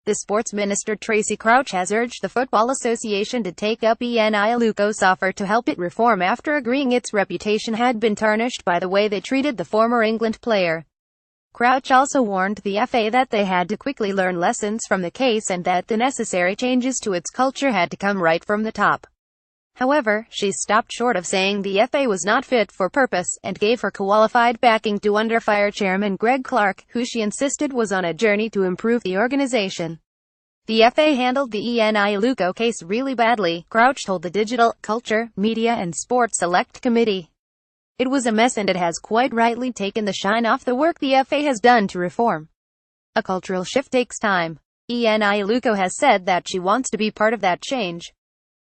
The sports minister Tracy Crouch has urged the Football Association to take up aluko's offer to help it reform after agreeing its reputation had been tarnished by the way they treated the former England player. Crouch also warned the FA that they had to quickly learn lessons from the case and that the necessary changes to its culture had to come right from the top. However, she stopped short of saying the FA was not fit for purpose, and gave her qualified backing to under-fire chairman Greg Clark, who she insisted was on a journey to improve the organization. The FA handled the aluko case really badly, Crouch told the Digital, Culture, Media and Sport Select Committee. It was a mess and it has quite rightly taken the shine off the work the FA has done to reform. A cultural shift takes time. aluko has said that she wants to be part of that change.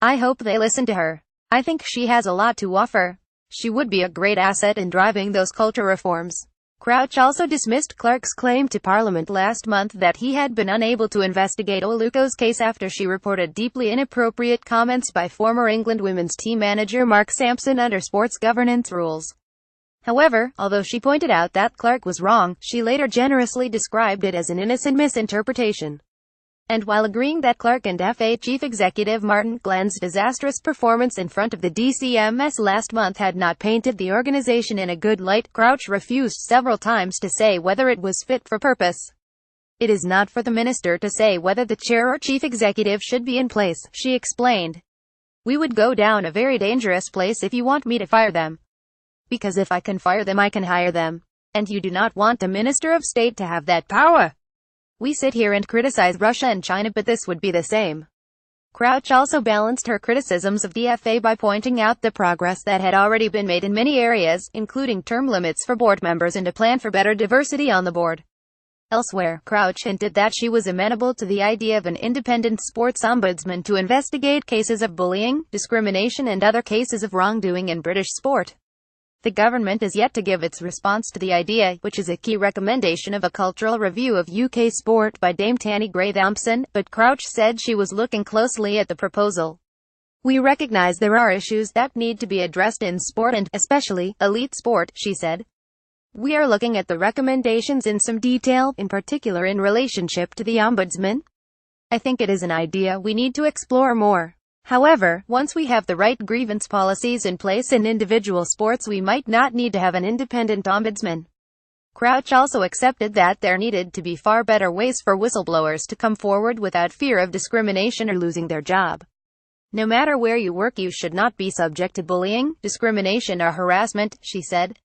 I hope they listen to her. I think she has a lot to offer. She would be a great asset in driving those culture reforms. Crouch also dismissed Clark's claim to Parliament last month that he had been unable to investigate aluko's case after she reported deeply inappropriate comments by former England women's team manager Mark Sampson under sports governance rules. However, although she pointed out that Clark was wrong, she later generously described it as an innocent misinterpretation. And while agreeing that Clark and FA Chief Executive Martin Glenn's disastrous performance in front of the DCMS last month had not painted the organization in a good light, Crouch refused several times to say whether it was fit for purpose. It is not for the minister to say whether the chair or chief executive should be in place, she explained. We would go down a very dangerous place if you want me to fire them. Because if I can fire them I can hire them. And you do not want a minister of state to have that power. We sit here and criticize Russia and China, but this would be the same. Crouch also balanced her criticisms of the FA by pointing out the progress that had already been made in many areas, including term limits for board members and a plan for better diversity on the board. Elsewhere, Crouch hinted that she was amenable to the idea of an independent sports ombudsman to investigate cases of bullying, discrimination and other cases of wrongdoing in British sport. The government is yet to give its response to the idea, which is a key recommendation of a cultural review of UK sport by Dame Tanni Grey-Thompson, but Crouch said she was looking closely at the proposal. We recognize there are issues that need to be addressed in sport and, especially, elite sport, she said. We are looking at the recommendations in some detail, in particular in relationship to the Ombudsman. I think it is an idea we need to explore more. However, once we have the right grievance policies in place in individual sports we might not need to have an independent ombudsman. Crouch also accepted that there needed to be far better ways for whistleblowers to come forward without fear of discrimination or losing their job. No matter where you work you should not be subject to bullying, discrimination or harassment, she said.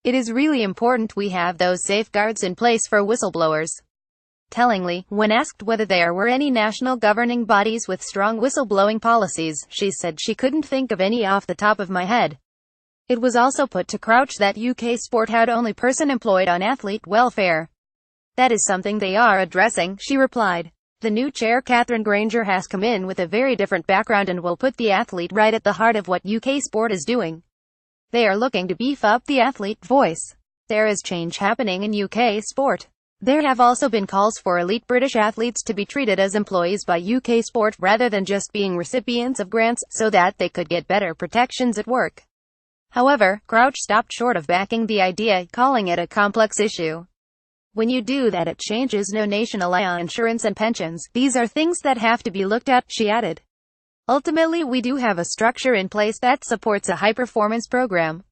It is really important we have those safeguards in place for whistleblowers. Tellingly, when asked whether there were any national governing bodies with strong whistleblowing policies, she said she couldn't think of any off the top of my head. It was also put to Crouch that UK sport had only person employed on athlete welfare. That is something they are addressing, she replied. The new chair Catherine Granger has come in with a very different background and will put the athlete right at the heart of what UK sport is doing. They are looking to beef up the athlete voice. There is change happening in UK sport. There have also been calls for elite British athletes to be treated as employees by UK sport rather than just being recipients of grants, so that they could get better protections at work. However, Crouch stopped short of backing the idea, calling it a complex issue. When you do that it changes no national law, insurance and pensions. These are things that have to be looked at, she added. Ultimately we do have a structure in place that supports a high-performance program.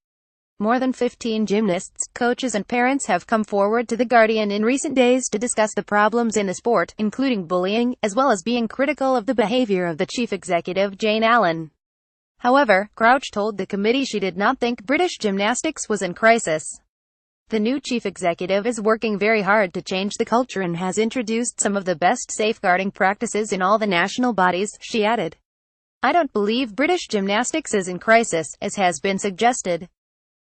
More than 15 gymnasts, coaches and parents have come forward to The Guardian in recent days to discuss the problems in the sport, including bullying, as well as being critical of the behavior of the chief executive Jane Allen. However, Crouch told the committee she did not think British gymnastics was in crisis. The new chief executive is working very hard to change the culture and has introduced some of the best safeguarding practices in all the national bodies, she added. I don't believe British gymnastics is in crisis, as has been suggested.